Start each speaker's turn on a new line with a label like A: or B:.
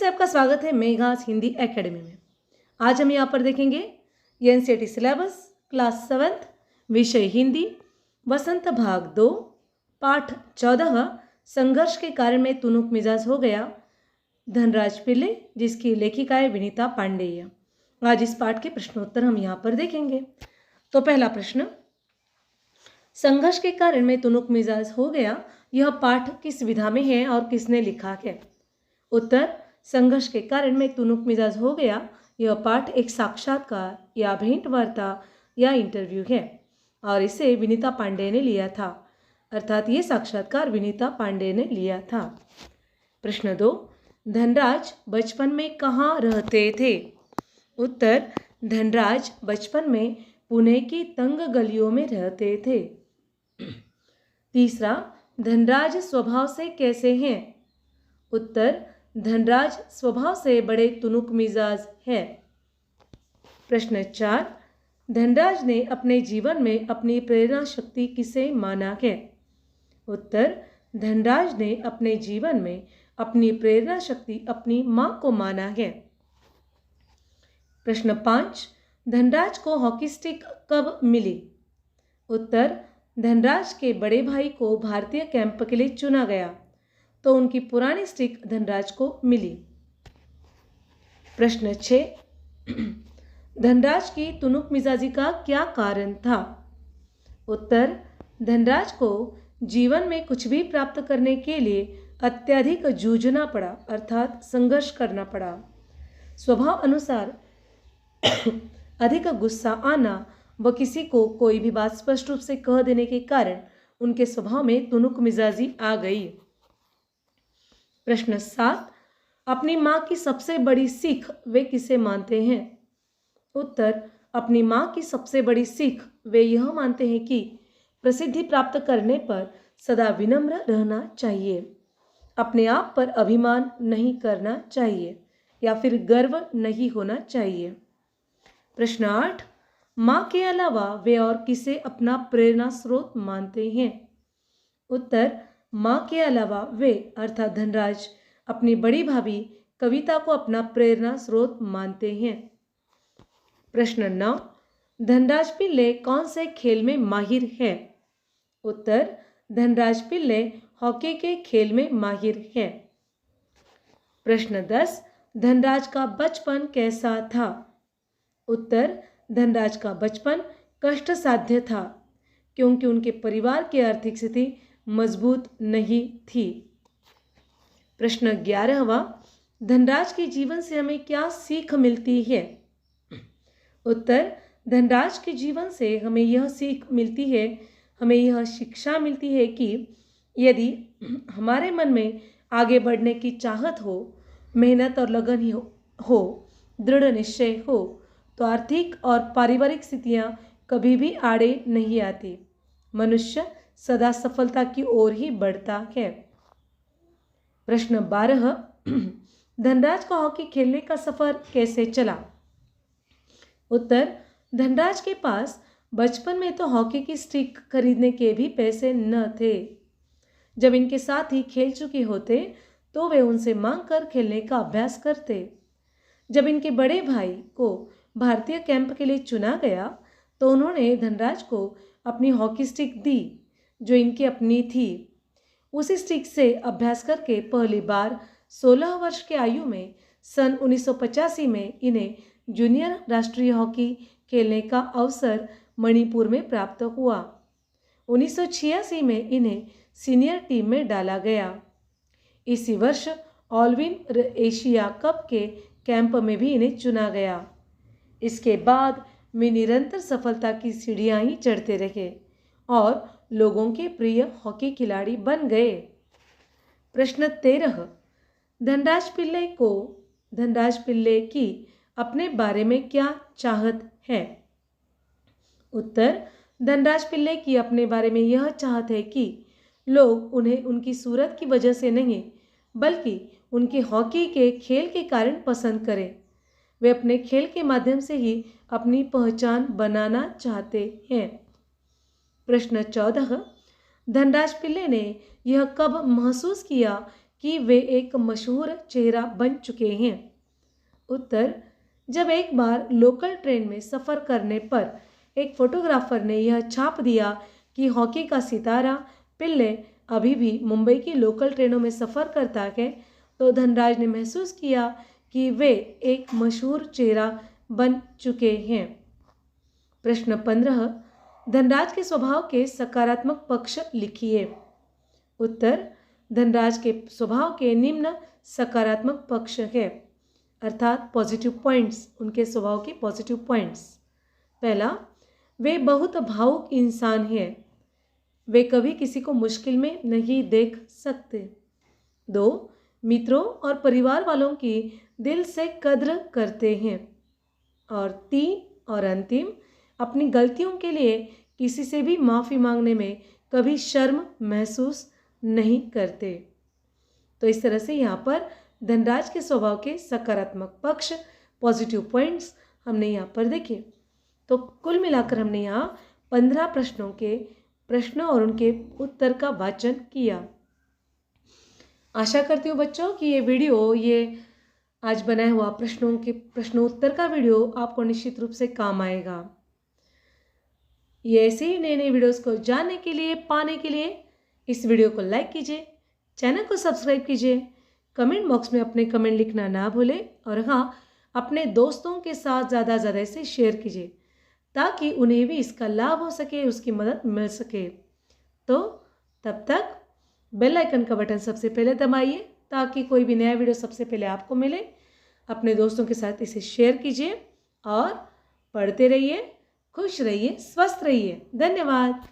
A: से आपका स्वागत है मेघास हिंदी एकेडमी में। आज हम यहाँ पर देखेंगे एनसीईआरटी सिलेबस क्लास 7 विषय हिंदी वसंत भाग 2 पाठ 14 संघर्ष के कारण में तुनुक मिजाज हो गया, धनराज पिल्ले, जिसकी लेखिका है विनीता पांडेय। आज इस पाठ के प्रश्नोत्तर हम यहाँ पर देखेंगे। तो पहला प्रश्न, संघर्ष के कारण में तुनुक मिजाज हो गया, यह पाठ किस विधा में है और किसने लिखा है? उत्तर, संघर्ष के कारण में तुनुक मिजाज हो गया, यह पाठ एक साक्षात्कार या भेंट वार्ता या इंटरव्यू है और इसे विनीता पांडे ने लिया था, अर्थात ये साक्षात्कार विनीता पांडे ने लिया था। प्रश्न 2, धनराज बचपन में कहाँ रहते थे? उत्तर, धनराज बचपन में पुणे की तंग गलियों में रहते थे। तीसरा, धनराज स्वभाव से कैसे हैं? उत्तर, धनराज स्वभाव से बड़े तुनुक मिजाज है। प्रश्न 4, धनराज ने अपने जीवन में अपनी प्रेरणा शक्ति किसे माना है? उत्तर, धनराज ने अपने जीवन में अपनी प्रेरणा शक्ति अपनी मां को माना है। प्रश्न 5, धनराज को हॉकी स्टिक कब मिली? उत्तर, धनराज के बड़े भाई को भारतीय कैंप के लिए चुना गया तो उनकी पुरानी स्टिक धनराज को मिली। प्रश्न 6, धनराज की तुनुक मिजाजी का क्या कारण था? उत्तर, धनराज को जीवन में कुछ भी प्राप्त करने के लिए अत्यधिक जूझना पड़ा, अर्थात संघर्ष करना पड़ा। स्वभाव अनुसार अधिक गुस्सा आना व किसी को कोई भी बात स्पष्ट रूप से कह देने के कारण उनके स्वभाव में तुनुक मिजाजी आ गई। प्रश्न 7, अपनी माँ की सबसे बड़ी सीख वे किसे मानते हैं? उत्तर, अपनी माँ की सबसे बड़ी सीख वे यह मानते हैं कि प्रसिद्धि प्राप्त करने पर सदा विनम्र रहना चाहिए, अपने आप पर अभिमान नहीं करना चाहिए या फिर गर्व नहीं होना चाहिए। प्रश्न 8, माँ के अलावा वे और किसे अपना प्रेरणा स्रोत मानते हैं? उत्तर, माँ के अलावा वे अर्थात धनराज अपनी बड़ी भाभी कविता को अपना प्रेरणा स्रोत मानते हैं। प्रश्न 9, धनराज पिल्ले कौन से खेल में माहिर है? उत्तर, धनराज पिल्ले हॉकी के खेल में माहिर है। प्रश्न 10, धनराज का बचपन कैसा था? उत्तर, धनराज का बचपन कष्ट साध्य था क्योंकि उनके परिवार की आर्थिक स्थिति मजबूत नहीं थी। प्रश्न 11वां, धनराज के जीवन से हमें क्या सीख मिलती है? उत्तर, धनराज के जीवन से हमें यह सीख मिलती है, हमें यह शिक्षा मिलती है कि यदि हमारे मन में आगे बढ़ने की चाहत हो, मेहनत और लगन हो, दृढ़ निश्चय हो, तो आर्थिक और पारिवारिक स्थितियां कभी भी आड़े नहीं आती। मनुष्य सदा सफलता की ओर ही बढ़ता है। प्रश्न 12, धनराज का हॉकी खेलने का सफर कैसे चला? उत्तर, धनराज के पास बचपन में तो हॉकी की स्टिक खरीदने के भी पैसे न थे। जब इनके साथ ही खेल चुके होते तो वे उनसे मांग कर खेलने का अभ्यास करते। जब इनके बड़े भाई को भारतीय कैंप के लिए चुना गया तो उन्होंने धनराज को अपनी हॉकी स्टिक दी जो इनकी अपनी थी। उसी स्टिक से अभ्यास करके पहली बार 16 वर्ष की आयु में सन 1985 में इन्हें जूनियर राष्ट्रीय हॉकी खेलने का अवसर मणिपुर में प्राप्त हुआ। 1986 में इन्हें सीनियर टीम में डाला गया। इसी वर्ष ऑलविन एशिया कप के कैंप में भी इन्हें चुना गया। इसके बाद वे निरंतर सफलता की सीढ़ियां ही चढ़ते रहे और लोगों के प्रिय हॉकी खिलाड़ी बन गए। प्रश्न 13, धनराज पिल्ले की अपने बारे में क्या चाहत है? उत्तर, धनराज पिल्ले की अपने बारे में यह चाहत है कि लोग उन्हें उनकी सूरत की वजह से नहीं बल्कि उनके हॉकी के खेल के कारण पसंद करें। वे अपने खेल के माध्यम से ही अपनी पहचान बनाना चाहते हैं। प्रश्न 14, धनराज पिल्ले ने यह कब महसूस किया कि वे एक मशहूर चेहरा बन चुके हैं? उत्तर, जब एक बार लोकल ट्रेन में सफ़र करने पर एक फोटोग्राफर ने यह छाप दिया कि हॉकी का सितारा पिल्ले अभी भी मुंबई की लोकल ट्रेनों में सफ़र करता है, तो धनराज ने महसूस किया कि वे एक मशहूर चेहरा बन चुके हैं। प्रश्न 15, धनराज के स्वभाव के सकारात्मक पक्ष लिखिए। उत्तर, धनराज के स्वभाव के निम्न सकारात्मक पक्ष है, अर्थात पॉजिटिव पॉइंट्स, उनके स्वभाव के पॉजिटिव पॉइंट्स। पहला, वे बहुत भावुक इंसान हैं, वे कभी किसी को मुश्किल में नहीं देख सकते। 2, मित्रों और परिवार वालों की दिल से कद्र करते हैं। और 3 और अंतिम, अपनी गलतियों के लिए किसी से भी माफ़ी मांगने में कभी शर्म महसूस नहीं करते। तो इस तरह से यहाँ पर धनराज के स्वभाव के सकारात्मक पक्ष, पॉजिटिव पॉइंट्स हमने यहाँ पर देखे। तो कुल मिलाकर हमने यहाँ 15 प्रश्नों और उनके उत्तर का वाचन किया। आशा करती हूँ बच्चों कि ये आज बनाया हुआ प्रश्नोत्तर का वीडियो आपको निश्चित रूप से काम आएगा। ये ऐसे ही नए नए वीडियोस को जानने के लिए, पाने के लिए इस वीडियो को लाइक कीजिए, चैनल को सब्सक्राइब कीजिए, कमेंट बॉक्स में अपने कमेंट लिखना ना भूलें और हाँ, अपने दोस्तों के साथ ज़्यादा से इसे शेयर कीजिए ताकि उन्हें भी इसका लाभ हो सके, उसकी मदद मिल सके। तो तब तक बेल आइकन का बटन सबसे पहले दबाइए ताकि कोई भी नया वीडियो सबसे पहले आपको मिले। अपने दोस्तों के साथ इसे शेयर कीजिए और पढ़ते रहिए, खुश रहिए, स्वस्थ रहिए। धन्यवाद।